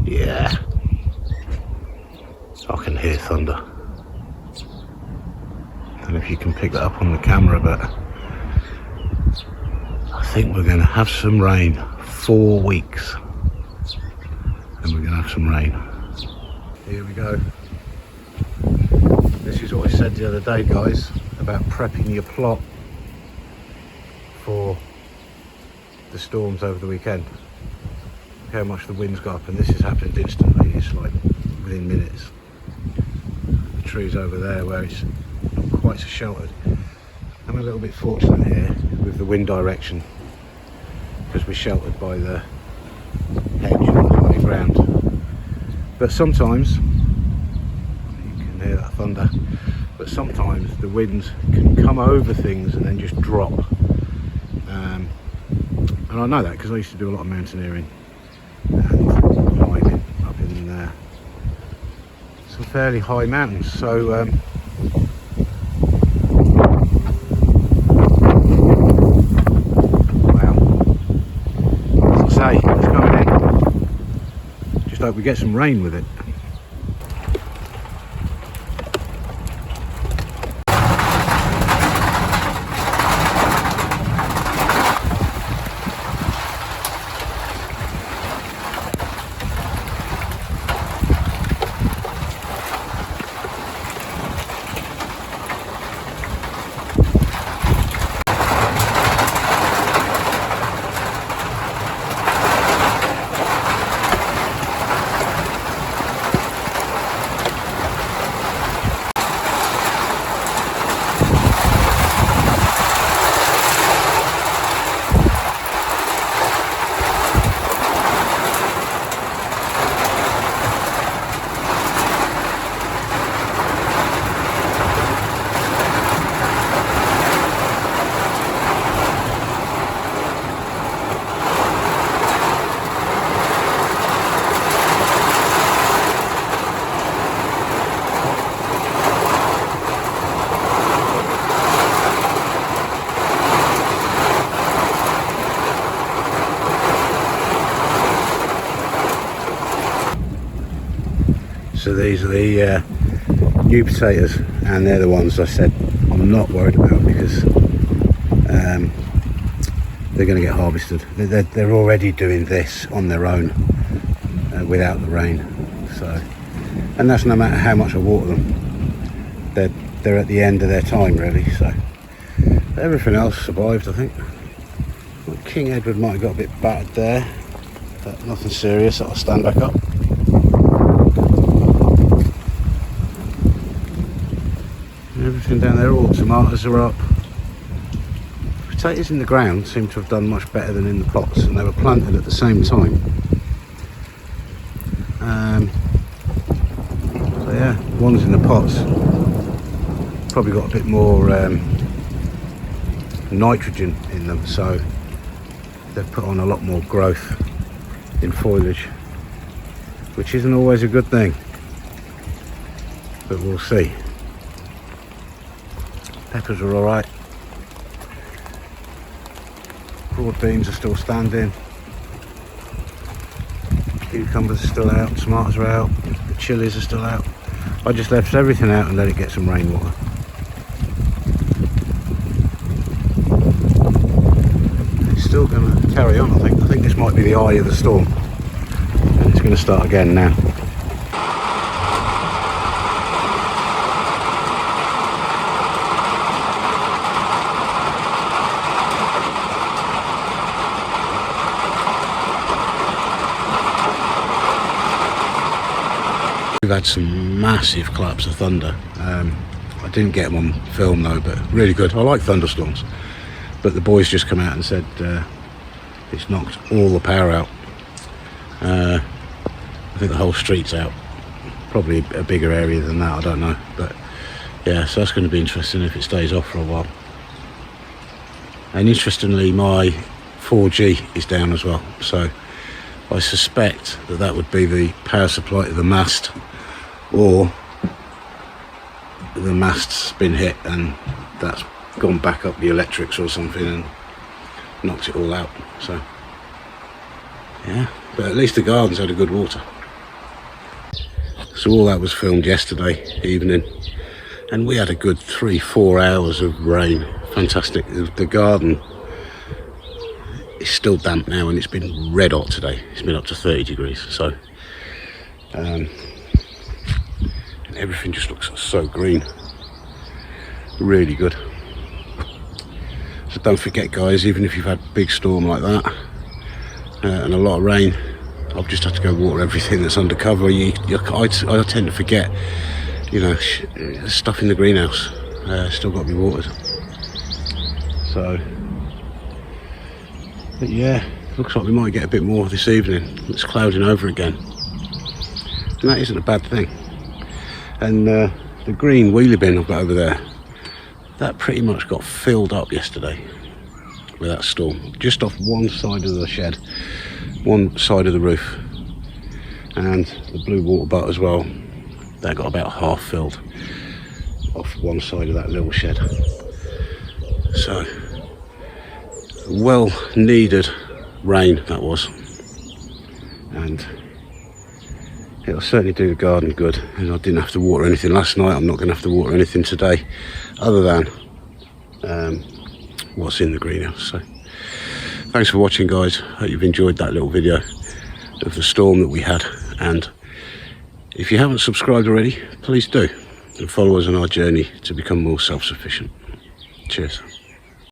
Yeah, I can hear thunder. I don't know if you can pick that up on the camera, but I think we're going to have some rain. 4 weeks and we're going to have some rain. Here we go. This is what I said the other day, guys, about prepping your plot for the storms over the weekend. Look how much the wind's got up, and this has happened instantly. It's like within minutes. The trees over there where it's not quite so sheltered. I'm a little bit fortunate here with the wind direction because we're sheltered by the hedge and the high ground. But sometimes, you can hear that thunder, but sometimes the winds can come over things and then just drop. And I know that because I used to do a lot of mountaineering and climbing up in some fairly high mountains. So wow, as I say, it's coming in. Just hope we get some rain with it. So these are the new potatoes, and they're the ones I said I'm not worried about because they're going to get harvested. They're already doing this on their own without the rain. So, and that's no matter how much I water them. They're at the end of their time really. So everything else survived, I think. Well, King Edward might have got a bit battered there, but nothing serious. That'll stand back up. Everything down there, all the tomatoes are up. Potatoes in the ground seem to have done much better than in the pots, and they were planted at the same time. So yeah, ones in the pots probably got a bit more nitrogen in them, so they've put on a lot more growth in foliage, which isn't always a good thing, but we'll see. Peppers are alright. Broad beans are still standing. Cucumbers are still out. Tomatoes are out. The chilies are still out. I just left everything out and let it get some rainwater. It's still going to carry on, I think. I think this might be the eye of the storm. And it's going to start again now. We've had some massive claps of thunder. I didn't get them on film though, but really good. I like thunderstorms, but the boys just come out and said it's knocked all the power out. I think the whole street's out. Probably a bigger area than that, I don't know, but yeah, so that's going to be interesting if it stays off for a while. And interestingly, my 4G is down as well, so I suspect that would be the power supply to the mast, or the mast's been hit and that's gone back up the electrics or something, and knocked it all out. So yeah, but at least the gardens had a good water. So all that was filmed yesterday evening, and we had a good 3-4 hours of rain. Fantastic. The garden is still damp now, and it's been red hot today. It's been up to 30 degrees. So and everything just looks so green. Really good. So don't forget, guys, even if you've had a big storm like that and a lot of rain, I've just had to go water everything that's under cover. I tend to forget, you know, stuff in the greenhouse still got to be watered. So, but yeah, looks like we might get a bit more this evening. It's clouding over again, and that isn't a bad thing. And the green wheelie bin I've got over there, that pretty much got filled up yesterday with that storm, just off one side of the shed, one side of the roof, and the blue water butt as well. That got about half filled off one side of that little shed. So well needed rain that was, and it'll certainly do the garden good. And I didn't have to water anything last night. I'm not going to have to water anything today other than what's in the greenhouse. So thanks for watching, guys. Hope you've enjoyed that little video of the storm that we had, and if you haven't subscribed already, please do, and follow us on our journey to become more self-sufficient. Cheers.